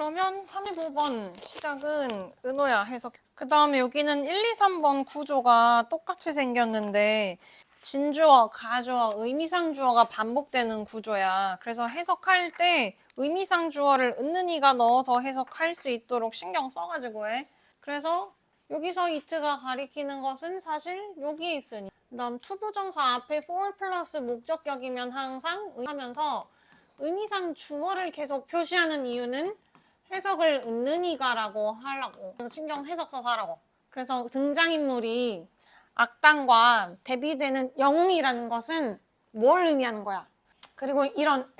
그러면 35번 시작은 은호야 해석. 그 다음에 여기는 1, 2, 3번 구조가 똑같이 생겼는데 진주어, 가주어, 의미상 주어가 반복되는 구조야. 그래서 해석할 때 의미상 주어를 은는이가 넣어서 해석할 수 있도록 신경 써가지고 해. 그래서 여기서 이트가 가리키는 것은 사실 여기에 있으니. 그 다음 투부정사 앞에 for 플러스 목적격이면 항상 하면서 의미상 주어를 계속 표시하는 이유는 해석을 은는이가라고 하려고. 신경 해석 써서 하라고. 그래서 등장인물이 악당과 대비되는 영웅이라는 것은 뭘 의미하는 거야? 그리고 이런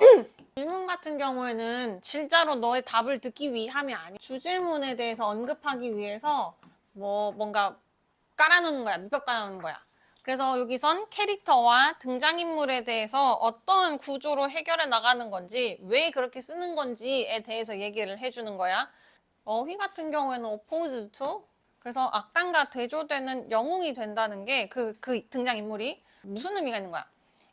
질문 같은 경우에는 진짜로 너의 답을 듣기 위함이 아니야. 주질문에 대해서 언급하기 위해서 뭔가 깔아놓는 거야. 밑밥 깔아놓는 거야. 그래서 여기선 캐릭터와 등장인물에 대해서 어떤 구조로 해결해 나가는 건지, 왜 그렇게 쓰는 건지에 대해서 얘기를 해주는 거야. 어휘 같은 경우에는 opposed to, 그래서 악당과 대조되는 영웅이 된다는 게 그 등장인물이 무슨 의미가 있는 거야?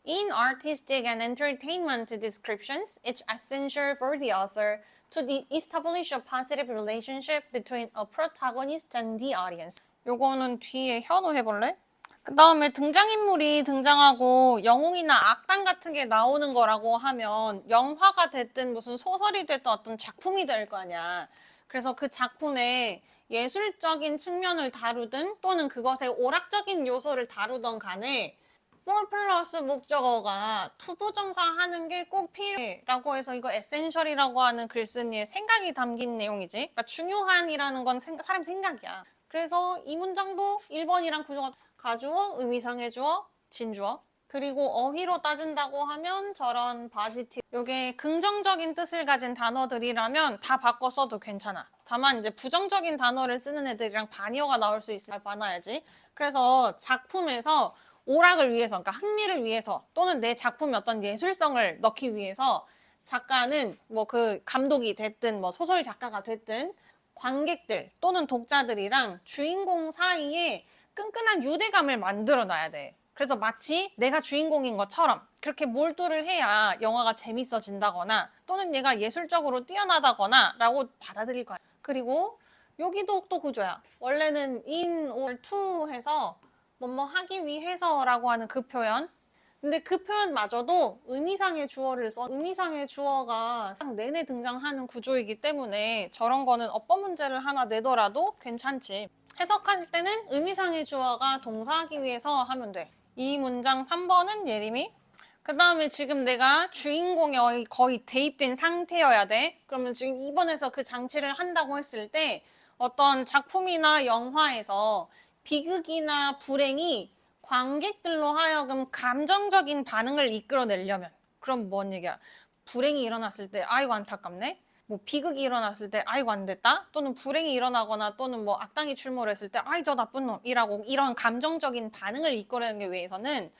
In artistic and entertainment descriptions, it's essential for the author to establish a positive relationship between a protagonist and the audience. 요거는 뒤에 현우 해볼래? 그 다음에 등장인물이 등장하고 영웅이나 악당 같은 게 나오는 거라고 하면 영화가 됐든 무슨 소설이 됐든 어떤 작품이 될 거 아니야. 그래서 그 작품의 예술적인 측면을 다루든 또는 그것의 오락적인 요소를 다루던 간에 for 플러스 목적어가 투부정사 하는 게 꼭 필요해라고 해서 이거 에센셜이라고 하는 글쓴이의 생각이 담긴 내용이지. 그러니까 중요한이라는 건 사람 생각이야. 그래서 이 문장도 1번이랑 구조가 가주어, 의미상의 주어, 진주어. 그리고 어휘로 따진다고 하면 저런 positive. 요게 긍정적인 뜻을 가진 단어들이라면 다 바꿔 써도 괜찮아. 다만 이제 부정적인 단어를 쓰는 애들이랑 반의어가 나올 수 있으니까 봐놔야지. 그래서 작품에서 오락을 위해서, 그러니까 흥미를 위해서 또는 내 작품의 어떤 예술성을 넣기 위해서 작가는 그 감독이 됐든 소설 작가가 됐든 관객들 또는 독자들이랑 주인공 사이에 끈끈한 유대감을 만들어 놔야 돼. 그래서 마치 내가 주인공인 것처럼 그렇게 몰두를 해야 영화가 재밌어진다거나 또는 얘가 예술적으로 뛰어나다거나 라고 받아들일 거야. 그리고 여기도 또 구조야. 원래는 in or to 해서 뭐뭐 하기 위해서라고 하는 그 표현. 근데 그 표현마저도 의미상의 주어를 써. 의미상의 주어가 상 내내 등장하는 구조이기 때문에 저런 거는 어법 문제를 하나 내더라도 괜찮지. 해석할 때는 의미상의 주어가 동사하기 위해서 하면 돼. 이 문장 3번은 예림이. 그 다음에 지금 내가 주인공에 거의 대입된 상태여야 돼. 그러면 지금 2번에서 그 장치를 한다고 했을 때 어떤 작품이나 영화에서 비극이나 불행이 관객들로 하여금 감정적인 반응을 이끌어내려면, 그럼 뭔 얘기야? 불행이 일어났을 때 아이고 안타깝네? 비극이 일어났을 때 아이고 안 됐다? 또는 불행이 일어나거나 또는 악당이 출몰 했을 때 아이 저 나쁜 놈이라고 이런 감정적인 반응을 이끌어내기 위해서는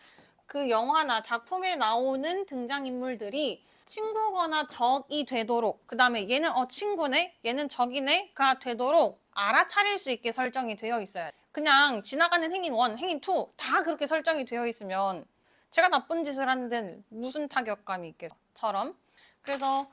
그 영화나 작품에 나오는 등장인물들이 친구거나 적이 되도록, 그 다음에 얘는 친구네, 얘는 적이네가 되도록 알아차릴 수 있게 설정이 되어 있어야 돼. 그냥 지나가는 행인 1, 행인 2 다 그렇게 설정이 되어 있으면 제가 나쁜 짓을 하는데 무슨 타격감이 있겠어처럼. 그래서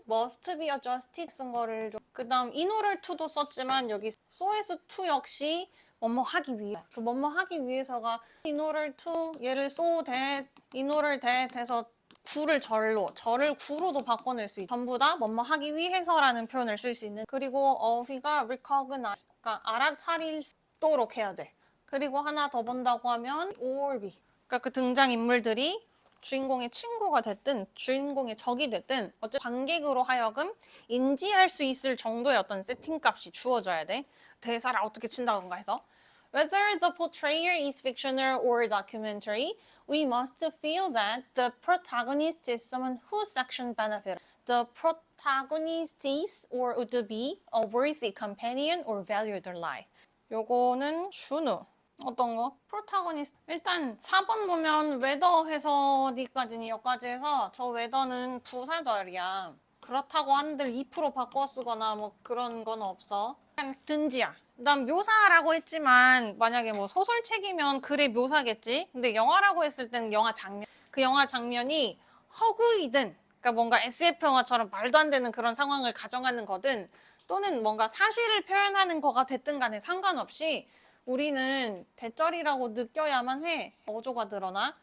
must be adjusted 쓴 거를 좀, 그 다음 in order to도 썼지만 여기 so에서 to 역시 뭐뭐 하기 위해, 그 뭐뭐 하기 위해서가 in order to, 얘를 so that, in order that 해서 구를 절을 구로도 바꿔낼 수 있고 전부 다 뭐뭐 하기 위해서라는 표현을 쓸 수 있는. 그리고 어휘가 recognize, 그러니까 알아차릴 수 있도록 해야 돼. 그리고 하나 더 본다고 하면 or be, 그러니까 그 등장인물들이 주인공의 친구가 됐든 주인공의 적이 됐든 어쨌든 관객으로 하여금 인지할 수 있을 정도의 어떤 세팅값이 주어져야 돼. 대사를 어떻게 친다던가 해서. Whether the portrayer is fictional or documentary, we must feel that the protagonist is someone whose action benefits. The protagonist is or would be a worthy companion or value their life. 요거는 준우. 어떤 거? 프로타고니스트. 일단 4번 보면 웨더 해서 어디까지니 여기까지 해서 저 웨더는 부사절이야. 그렇다고 한들 2% 바꿔 쓰거나 그런 건 없어. 그냥 든지야. 난 묘사라고 했지만 만약에 소설책이면 글의 묘사겠지. 근데 영화라고 했을 때는 영화 장면. 그 영화 장면이 허구이든 그러니까 뭔가 SF 영화처럼 말도 안 되는 그런 상황을 가정하는 거든 또는 뭔가 사실을 표현하는 거가 됐든 간에 상관없이 우리는 대절이라고 느껴야만 해. 어조가 드러나.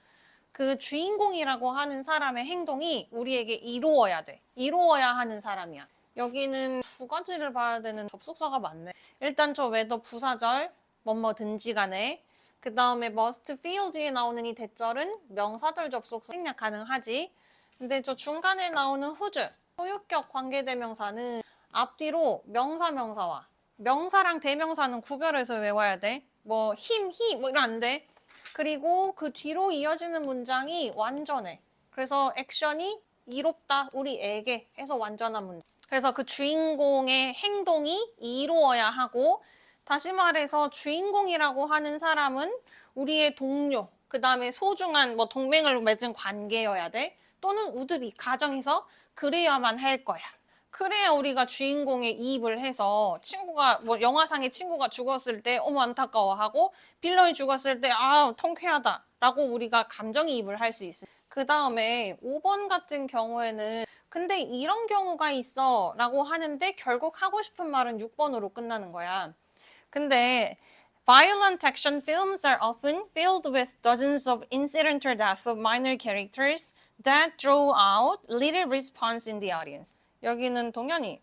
그 주인공이라고 하는 사람의 행동이 우리에게 이루어야 돼. 이루어야 하는 사람이야. 여기는 두 가지를 봐야 되는 접속사가 많네. 일단 저 whether 부사절, 뭐뭐든지 간에 그 다음에 must feel 뒤에 나오는 이 대절은 명사절 접속사 생략 가능하지. 근데 저 중간에 나오는 whose, 소유격 관계대명사는 앞뒤로 명사, 명사와 명사랑 대명사는 구별해서 외워야 돼. 뭐 him, he 뭐 이러면 안 돼. 그리고 그 뒤로 이어지는 문장이 완전해. 그래서 액션이 이롭다, 우리에게 해서 완전한 문장. 그래서 그 주인공의 행동이 이루어야 하고 다시 말해서 주인공이라고 하는 사람은 우리의 동료, 그 다음에 소중한 뭐 동맹을 맺은 관계여야 돼. 또는 우드비, 가정에서 그래야만 할 거야. 그래야 우리가 주인공에 이입을 해서 친구가 뭐 영화상의 친구가 죽었을 때 어머 안타까워하고 빌런이 죽었을 때 아 통쾌하다 라고 우리가 감정이입을 할 수 있어. 그 다음에 5번 같은 경우에는 근데 이런 경우가 있어 라고 하는데 결국 하고 싶은 말은 6번으로 끝나는 거야. 근데 violent action films are often filled with dozens of incidental deaths of minor characters that draw out little response in the audience. 여기는 동현이.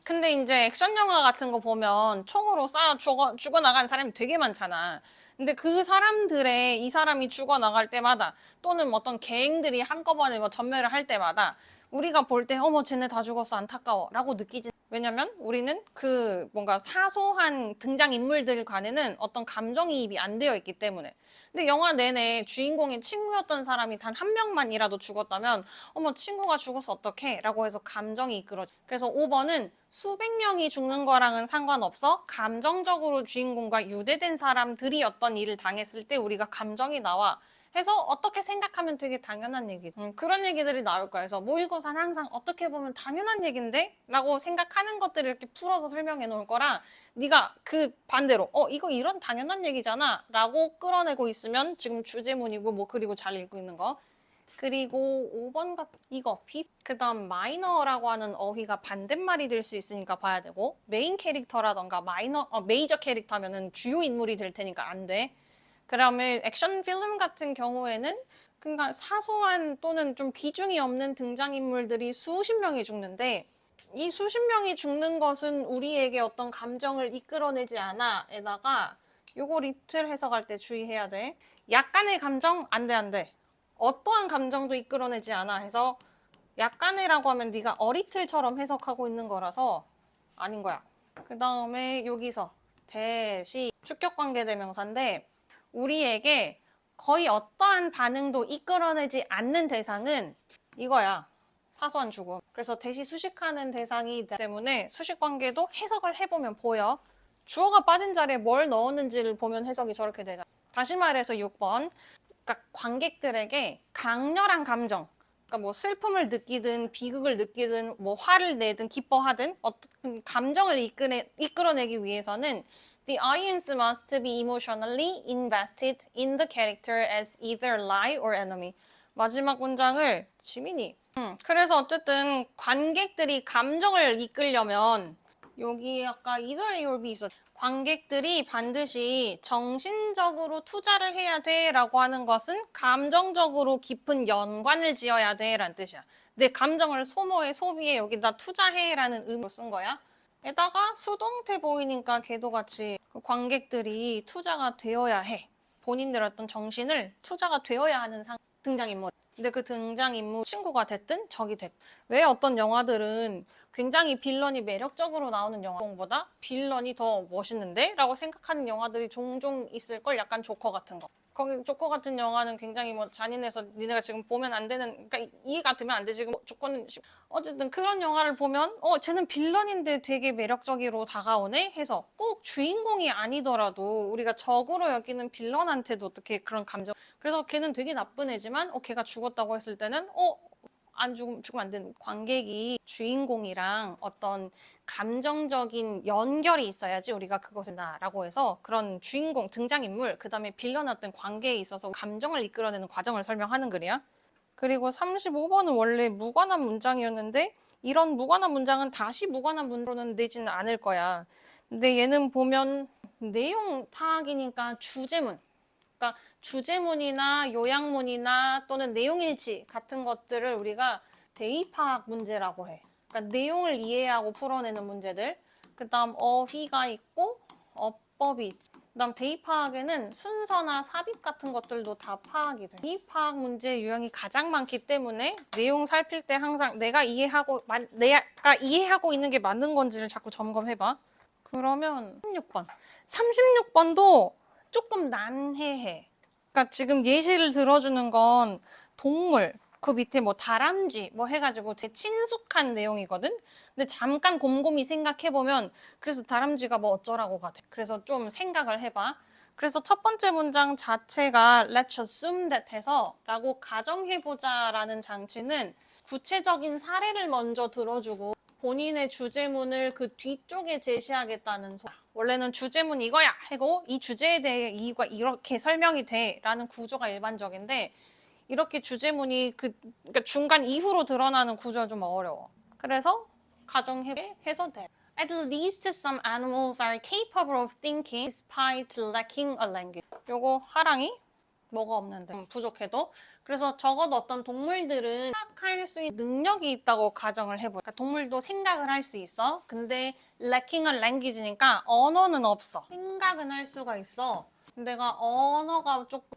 근데 이제 액션 영화 같은 거 보면 총으로 쏴 죽어나간 사람이 되게 많잖아. 근데 그 사람들의 이 사람이 죽어나갈 때마다 또는 어떤 개행들이 한꺼번에 뭐 전멸을 할 때마다 우리가 볼 때 어머 쟤네 다 죽었어 안타까워 라고 느끼지. 왜냐면 우리는 그 뭔가 사소한 등장인물들 간에는 어떤 감정이입이 안 되어 있기 때문에. 근데 영화 내내 주인공의 친구였던 사람이 단 한 명만이라도 죽었다면 어머 친구가 죽었어 어떡해 라고 해서 감정이 이끌어져. 그래서 5번은 수백 명이 죽는 거랑은 상관없어 감정적으로 주인공과 유대된 사람들이 어떤 일을 당했을 때 우리가 감정이 나와 해서 어떻게 생각하면 되게 당연한 얘기. 그런 얘기들이 나올 거야. 그래서 모의고사는 항상 어떻게 보면 당연한 얘긴데? 라고 생각하는 것들을 이렇게 풀어서 설명해 놓을 거라 네가 그 반대로 이거 이런 당연한 얘기잖아 라고 끌어내고 있으면 지금 주제문이고 뭐 그리고 잘 읽고 있는 거. 그리고 5번 이거 그 다음 마이너라고 하는 어휘가 반대말이 될 수 있으니까 봐야 되고 메인 캐릭터라던가 메이저 캐릭터면은 주요 인물이 될 테니까 안 돼. 그다음에 액션 필름 같은 경우에는 그러니까 사소한 또는 좀 비중이 없는 등장인물들이 수십 명이 죽는데 이 수십 명이 죽는 것은 우리에게 어떤 감정을 이끌어내지 않아 에다가 요거 리틀 해석할 때 주의해야 돼. 약간의 감정? 안 돼, 안 돼. 어떠한 감정도 이끌어내지 않아 해서 약간의라고 하면 네가 어리틀처럼 해석하고 있는 거라서 아닌 거야. 그 다음에 여기서 대시 축격관계대명사인데 우리에게 거의 어떠한 반응도 이끌어내지 않는 대상은 이거야. 사소한 죽음. 그래서 대시 수식하는 대상이 때문에 수식관계도 해석을 해보면 보여. 주어가 빠진 자리에 뭘 넣었는지를 보면 해석이 저렇게 되잖아. 다시 말해서 6번. 그러니까 관객들에게 강렬한 감정, 그러니까 뭐 슬픔을 느끼든 비극을 느끼든 뭐 화를 내든 기뻐하든 어떤 감정을 이끌어내기 위해서는 The audience must be emotionally invested in the character as either ally or enemy. 마지막 문장을 지민이. 그래서 어쨌든 관객들이 감정을 이끌려면 여기 아까 either A or B 있었. 관객들이 반드시 정신적으로 투자를 해야 돼 라고 하는 것은 감정적으로 깊은 연관을 지어야 돼 라는 뜻이야. 내 감정을 소모해 소비해 여기다 투자해 라는 의미로 쓴 거야. 에다가 수동태 보이니까 걔도같이 관객들이 투자가 되어야 해. 본인들 어떤 정신을 투자가 되어야 하는 등장인물. 근데 그 등장인물 친구가 됐든 적이 됐든 왜 어떤 영화들은 굉장히 빌런이 매력적으로 나오는 영화보다 빌런이 더 멋있는데? 라고 생각하는 영화들이 종종 있을 걸. 약간 조커 같은 거. 거기 조커 같은 영화는 굉장히 뭐 잔인해서 니네가 지금 보면 안 되는, 그러니까 이해가 되면 안 되지. 조커는 어쨌든 그런 영화를 보면 쟤는 빌런인데 되게 매력적으로 다가오네 해서 꼭 주인공이 아니더라도 우리가 적으로 여기는 빌런한테도 어떻게 그런 감정. 그래서 걔는 되게 나쁜 애지만 걔가 죽었다고 했을 때는 안 죽으면 안 되는. 관객이 주인공이랑 어떤 감정적인 연결이 있어야지 우리가 그것을 나라고 해서 그런 주인공, 등장인물, 그 다음에 빌런 어떤 관계에 있어서 감정을 이끌어내는 과정을 설명하는 글이야. 그리고 35번은 원래 무관한 문장이었는데 이런 무관한 문장은 다시 무관한 문으로는 내지는 않을 거야. 근데 얘는 보면 내용 파악이니까 주제문. 그러니까 주제문이나 요약문이나 또는 내용일치 같은 것들을 우리가 대입파악 문제라고 해. 그러니까 내용을 이해하고 풀어내는 문제들. 그 다음 어휘가 있고 어법이 있지. 그 다음 대입파악에는 순서나 삽입 같은 것들도 다 파악이 돼. 대입파악 문제 유형이 가장 많기 때문에 내용 살필 때 항상 내가 이해하고 있는 게 맞는 건지를 자꾸 점검해봐. 그러면 36번. 36번도 조금 난해해. 그러니까 지금 예시를 들어주는 건 동물, 그 밑에 뭐 다람쥐 뭐 해가지고 되게 친숙한 내용이거든? 근데 잠깐 곰곰이 생각해보면 그래서 다람쥐가 뭐 어쩌라고 같아. 그래서 좀 생각을 해봐. 그래서 첫 번째 문장 자체가 Let's assume that 해서 라고 가정해보자 라는 장치는 구체적인 사례를 먼저 들어주고 본인의 주제문을 그 뒤쪽에 제시하겠다는 소리야. 원래는 주제문 이거야 하고 이 주제에 대해 이유가 이렇게 설명이 돼 라는 구조가 일반적인데 이렇게 주제문이 그러니까 중간 이후로 드러나는 구조가 좀 어려워. 그래서 가정해서 돼. At least some animals are capable of thinking despite lacking a language. 요거 하랑이 뭐가 없는데 부족해도 그래서 적어도 어떤 동물들은 생각할 수 있는 능력이 있다고 가정을 해보자. 그러니까 동물도 생각을 할 수 있어. 근데 lacking a language니까 언어는 없어. 생각은 할 수가 있어. 내가 언어가 조금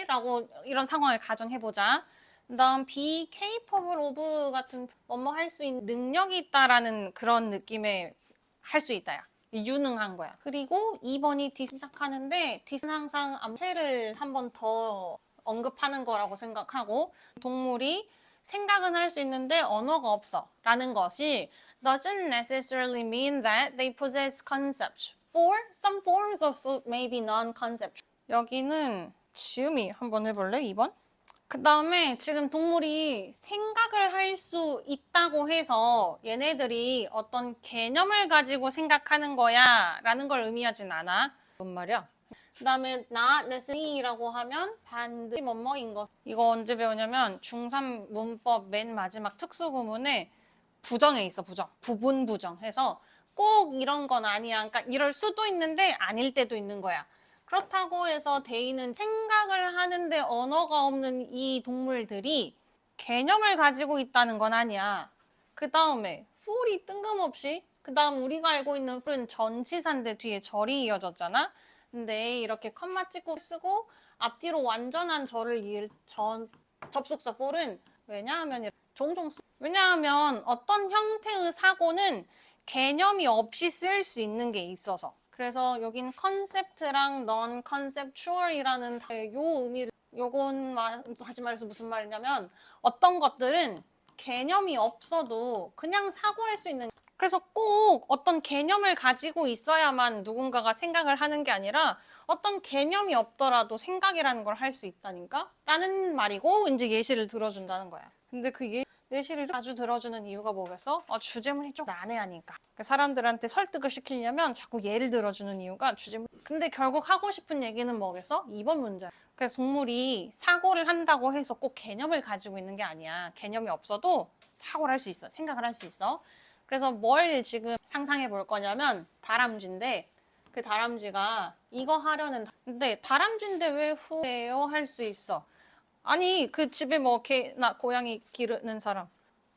라고 이런 상황을 가정해보자. 그다음 be capable of 같은 뭐뭐 할 수 있는 능력이 있다라는 그런 느낌의 할 수 있다야. 유능한 거야. 그리고 2번이 시작하는데 는 항상 암체를 한 번 더 언급하는 거라고 생각하고 동물이 생각은 할 수 있는데 언어가 없어 라는 것이 doesn't necessarily mean that they possess concepts. For some forms of thought may be non-conceptual. 여기는 지음이 한번 해볼래? 2번? 그 다음에 지금 동물이 생각을 할 수 있다고 해서 얘네들이 어떤 개념을 가지고 생각하는 거야 라는 걸 의미하진 않아. 뭔 말이야? 그 다음에 not necessarly라고 하면 반드시 뭐뭐인 것. 이거 언제 배우냐면 중3 문법 맨 마지막 특수구문에 부정에 있어. 부분 부정해서 꼭 이런 건 아니야. 그러니까 이럴 수도 있는데 아닐 때도 있는 거야. 그렇다고 해서 대인은 생각을 하는데 언어가 없는 이 동물들이 개념을 가지고 있다는 건 아니야. 그 다음에 풀이 뜬금없이 그 다음 우리가 알고 있는 풀은 전치사인데 뒤에 절이 이어졌잖아. 근데 이렇게 컴마 찍고 쓰고 앞뒤로 완전한 절을 이을 접속사 for은 왜냐하면 왜냐하면 어떤 형태의 사고는 개념이 없이 쓸 수 있는 게 있어서. 그래서 여긴 컨셉트랑 non conceptual이라는 요 의미를 요건 하지 말해서 무슨 말이냐면 어떤 것들은 개념이 없어도 그냥 사고할 수 있는 그래서 꼭 어떤 개념을 가지고 있어야만 누군가가 생각을 하는 게 아니라 어떤 개념이 없더라도 생각이라는 걸 할 수 있다니까? 라는 말이고 이제 예시를 들어준다는 거야. 근데 그 예시를 자주 들어주는 이유가 뭐겠어? 주제문이 좀 난해하니까. 사람들한테 설득을 시키려면 자꾸 예를 들어주는 이유가 주제문. 근데 결국 하고 싶은 얘기는 뭐겠어? 2번 문제. 그래서 동물이 사고를 한다고 해서 꼭 개념을 가지고 있는 게 아니야. 개념이 없어도 사고를 할 수 있어. 생각을 할 수 있어. 그래서 뭘 지금 상상해 볼 거냐면 다람쥐인데 그 다람쥐가 이거 하려는 근데 다람쥐인데 왜 후회요? 할 수 있어. 아니 그 집에 뭐 개나 고양이 기르는 사람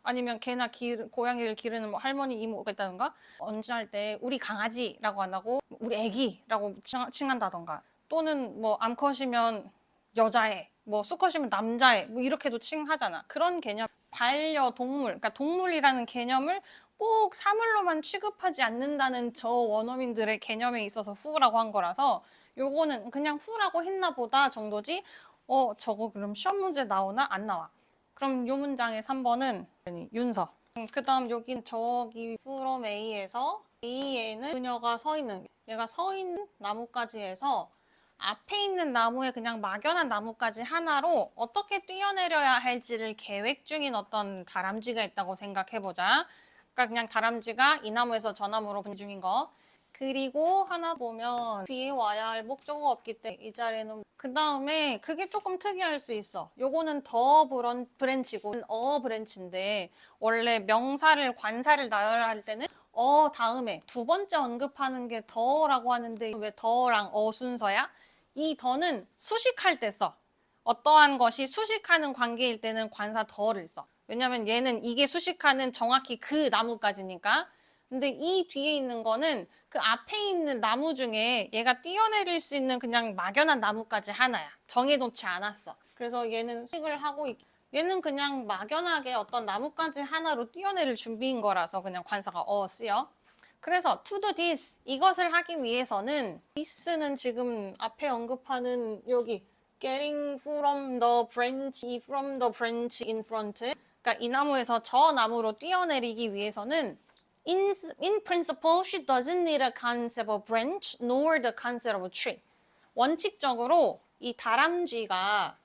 아니면 개나 고양이를 기르는 뭐 할머니 이모가 있다던가 언제 할 때 우리 강아지라고 안 하고 우리 애기라고 칭한다던가 또는 뭐 암컷이면 여자애 뭐 수컷이면 남자애 뭐 이렇게도 칭하잖아. 그런 개념 반려동물 그러니까 동물이라는 개념을 꼭 사물로만 취급하지 않는다는 저 원어민들의 개념에 있어서 후라고 한 거라서 요거는 그냥 후라고 했나 보다 정도지 저거 그럼 시험 문제 나오나? 안 나와. 그럼 요 문장의 3번은 윤서. 그 다음 여긴 저기 from A에서 A에는 그녀가 서 있는 얘가 서 있는 나뭇가지에서 앞에 있는 나무에 그냥 막연한 나뭇가지 하나로 어떻게 뛰어내려야 할지를 계획 중인 어떤 다람쥐가 있다고 생각해보자. 그러니까 그냥 다람쥐가 이 나무에서 저 나무로 분 중인 거. 그리고 하나 보면 뒤에 와야 할 목적어가 없기 때문에 이 자리에는 그 다음에 그게 조금 특이할 수 있어. 요거는 더 브랜치고 브랜치인데 원래 명사를 관사를 나열할 때는 다음에 두 번째 언급하는 게 더라고 하는데 왜 더랑 순서야? 이 더는 수식할 때 써. 어떠한 것이 수식하는 관계일 때는 관사 더를 써. 왜냐면 얘는 이게 수식하는 정확히 그 나무까지니까. 근데 이 뒤에 있는 거는 그 앞에 있는 나무 중에 얘가 뛰어내릴 수 있는 그냥 막연한 나무까지 하나야. 정해놓지 않았어. 그래서 얘는 수식을 하고 얘는 그냥 막연하게 어떤 나뭇가지 하나로 뛰어내릴 준비인 거라서 그냥 관사가 쓰여. 그래서 to do this, 이것을 하기 위해서는 this는 지금 앞에 언급하는 여기 getting from the branch in front. 그러니까 이 나무에서 저 나무로 뛰어내리기 위해서는 in principle, she doesn't need a concept of branch nor the concept of tree. 원칙적으로 이 다람쥐가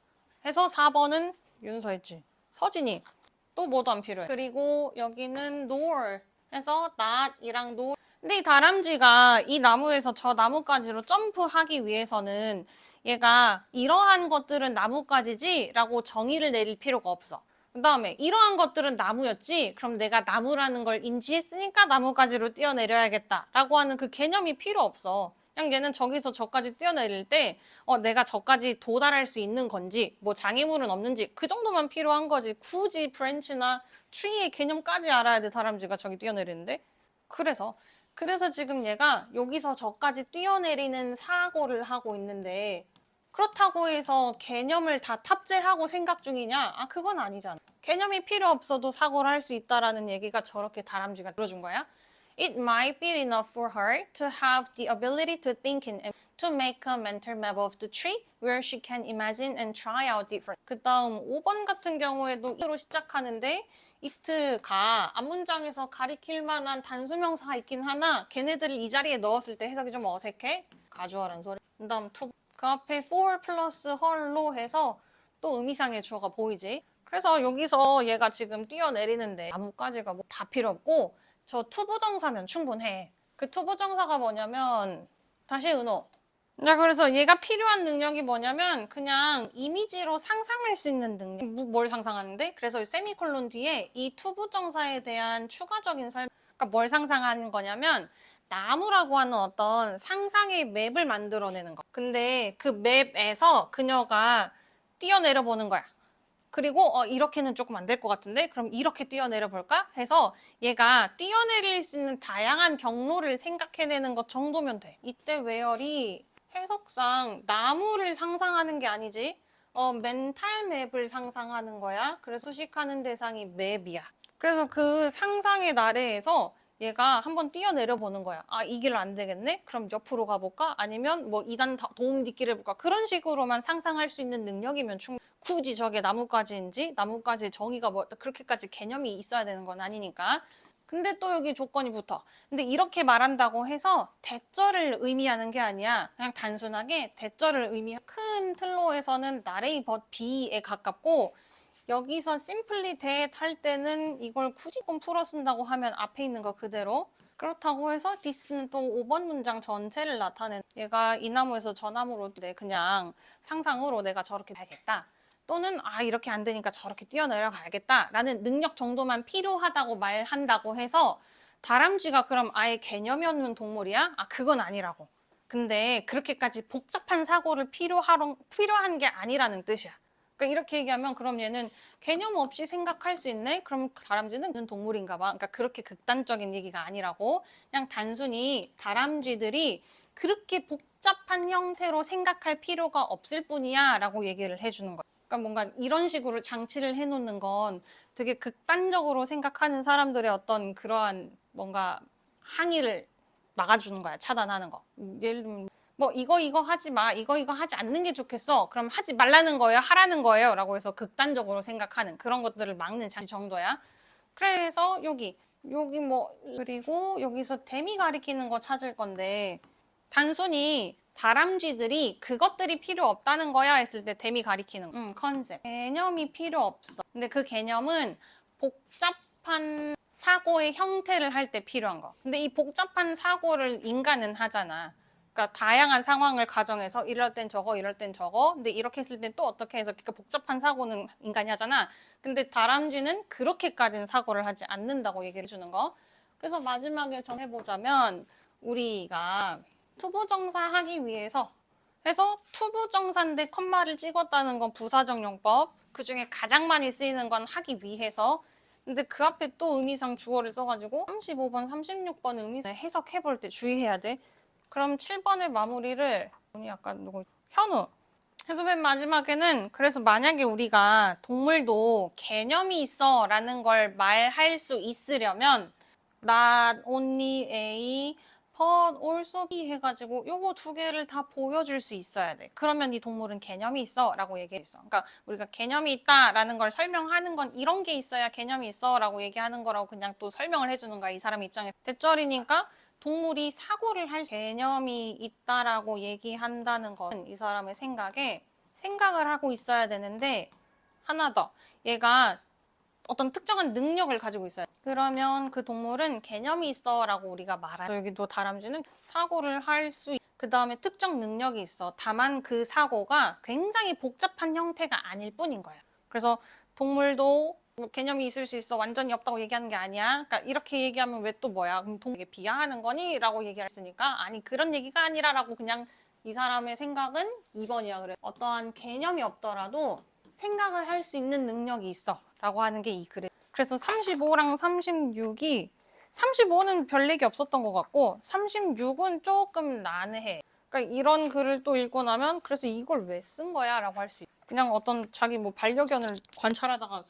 해서 4번은 윤서 했지. 서진이 또 뭐도 안 필요해. 그리고 여기는 nor 해서 not이랑 nor. 근데 이 다람쥐가 이 나무에서 저 나무까지로 점프하기 위해서는 얘가 이러한 것들은 나무까지지 라고 정의를 내릴 필요가 없어. 그 다음에 이러한 것들은 나무였지? 그럼 내가 나무라는 걸 인지했으니까 나무까지로 뛰어내려야겠다 라고 하는 그 개념이 필요 없어. 그냥 얘는 저기서 저까지 뛰어내릴 때 내가 저까지 도달할 수 있는 건지 뭐 장애물은 없는지 그 정도만 필요한 거지. 굳이 브랜치나 트리의 개념까지 알아야 돼. 다람쥐가 저기 뛰어내리는데. 그래서 지금 얘가 여기서 저까지 뛰어내리는 사고를 하고 있는데 그렇다고 해서 개념을 다 탑재하고 생각 중이냐? 그건 아니잖아. 개념이 필요 없어도 사고를 할 수 있다라는 얘기가 저렇게 다람쥐가 들어준 거야. It might be enough for her to have the ability to think and to make a mental map of the tree where she can imagine and try out different. 그 다음 5번 같은 경우에도 이로 시작하는데 it가 앞문장에서 가리킬 만한 단수명사가 있긴 하나 걔네들을 이 자리에 넣었을 때 해석이 좀 어색해. 가주어란 소리. 그 다음 그 앞에 for 플러스 her로 해서 또 의미상의 주어가 보이지. 그래서 여기서 얘가 지금 뛰어내리는데 나무까지가 뭐 다 필요 없고 저 투부정사면 충분해. 그 투부정사가 뭐냐면 다시 은호. 자, 그래서 얘가 필요한 능력이 뭐냐면 그냥 이미지로 상상할 수 있는 능력. 뭘 상상하는데? 그래서 세미콜론 뒤에 이 투부정사에 대한 추가적인 설명. 그러니까 뭘 상상하는 거냐면 나무라고 하는 어떤 상상의 맵을 만들어내는 거. 근데 그 맵에서 그녀가 뛰어내려 보는 거야. 그리고 이렇게는 조금 안 될 것 같은데 그럼 이렇게 뛰어내려 볼까? 해서 얘가 뛰어내릴 수 있는 다양한 경로를 생각해내는 것 정도면 돼. 이때 웨얼이 해석상 나무를 상상하는 게 아니지 멘탈 맵을 상상하는 거야. 그래서 수식하는 대상이 맵이야. 그래서 그 상상의 나래에서 얘가 한번 뛰어내려 보는 거야. 이 길 안 되겠네? 그럼 옆으로 가볼까? 아니면 뭐 2단 도움 딛기를 해볼까? 그런 식으로만 상상할 수 있는 능력이면 굳이 저게 나뭇가지인지 나뭇가지의 정의가 뭐 그렇게까지 개념이 있어야 되는 건 아니니까. 근데 또 여기 조건이 붙어. 근데 이렇게 말한다고 해서 대절을 의미하는 게 아니야. 그냥 단순하게 대절을 의미하는 큰 틀로 해서는 나레이 but be에 가깝고 여기서 simply that 할 때는 이걸 굳이 좀 풀어 쓴다고 하면 앞에 있는 거 그대로. 그렇다고 해서 this는 또 5번 문장 전체를 나타낸 얘가 이 나무에서 저 나무로 그냥 상상으로 내가 저렇게 가야겠다. 또는 이렇게 안 되니까 저렇게 뛰어내려 가야겠다 라는 능력 정도만 필요하다고 말한다고 해서 다람쥐가 그럼 아예 개념이 없는 동물이야? 그건 아니라고. 근데 그렇게까지 복잡한 사고를 필요한 게 아니라는 뜻이야. 그러니까 이렇게 얘기하면 그럼 얘는 개념 없이 생각할 수 있네? 그럼 다람쥐는 동물인가 봐. 그러니까 그렇게 극단적인 얘기가 아니라고. 그냥 단순히 다람쥐들이 그렇게 복잡한 형태로 생각할 필요가 없을 뿐이야 라고 얘기를 해주는 거야. 그러니까 뭔가 이런 식으로 장치를 해놓는 건 되게 극단적으로 생각하는 사람들의 어떤 그러한 뭔가 항의를 막아주는 거야. 차단하는 거. 예를 들면 뭐 이거 하지 마. 이거 하지 않는 게 좋겠어. 그럼 하지 말라는 거예요? 하라는 거예요? 라고 해서 극단적으로 생각하는 그런 것들을 막는 장치 정도야. 그래서 여기 뭐 그리고 여기서 댐이 가리키는 거 찾을 건데 단순히 다람쥐들이 그것들이 필요 없다는 거야 했을 때 댐이 가리키는 컨셉. 개념이 필요 없어. 근데 그 개념은 복잡한 복잡한 사고의 형태를 할 때 필요한 거. 근데 이 복잡한 사고를 인간은 하잖아. 그러니까 다양한 상황을 가정해서 이럴 땐 저거, 이럴 땐 저거. 근데 이렇게 했을 땐 또 어떻게 해서 그러니까 복잡한 사고는 인간이 하잖아. 근데 다람쥐는 그렇게까지는 사고를 하지 않는다고 얘기를 해주는 거. 그래서 마지막에 정해보자면 우리가 투부정사 하기 위해서 해서 투부정사인데 컴마를 찍었다는 건 부사적 용법. 그 중에 가장 많이 쓰이는 건 하기 위해서. 근데 그 앞에 또 의미상 주어를 써가지고 35번, 36번 의미상 해석해볼 때 주의해야 돼. 그럼 7번의 마무리를 약간 누구 현우. 그래서 맨 마지막에는 그래서 만약에 우리가 동물도 개념이 있어 라는 걸 말할 수 있으려면 not only A but also B 해가지고 요거 두 개를 다 보여줄 수 있어야 돼. 그러면 이 동물은 개념이 있어 라고 얘기했어. 그러니까 우리가 개념이 있다 라는 걸 설명하는 건 이런 게 있어야 개념이 있어 라고 얘기하는 거라고 그냥 또 설명을 해주는 거야. 이 사람 입장에서. 대절이니까 동물이 사고를 할 개념이 있다라고 얘기한다는 건 이 사람의 생각에 생각을 하고 있어야 되는데 하나 더. 얘가 어떤 특정한 능력을 가지고 있어요. 그러면 그 동물은 개념이 있어 라고 우리가 말하죠. 여기도 다람쥐는 사고를 할 수 그 다음에 특정 능력이 있어. 다만 그 사고가 굉장히 복잡한 형태가 아닐 뿐인 거야. 그래서 동물도 뭐 개념이 있을 수 있어. 완전히 없다고 얘기하는 게 아니야. 그러니까 이렇게 얘기하면 왜 또 뭐야? 그럼 동물에게 비하하는 거니? 라고 얘기했으니까 아니 그런 얘기가 아니라 라고 그냥 이 사람의 생각은 2번이야. 그래. 어떠한 개념이 없더라도 생각을 할 수 있는 능력이 있어 라고 하는 게 이 글에. 그래서 35랑 36이 35는 별 얘기 없었던 것 같고 36은 조금 난해. 그러니까 이런 글을 또 읽고 나면 그래서 이걸 왜 쓴 거야 라고 할 수 있어. 그냥 어떤 자기 뭐 반려견을 관찰하다가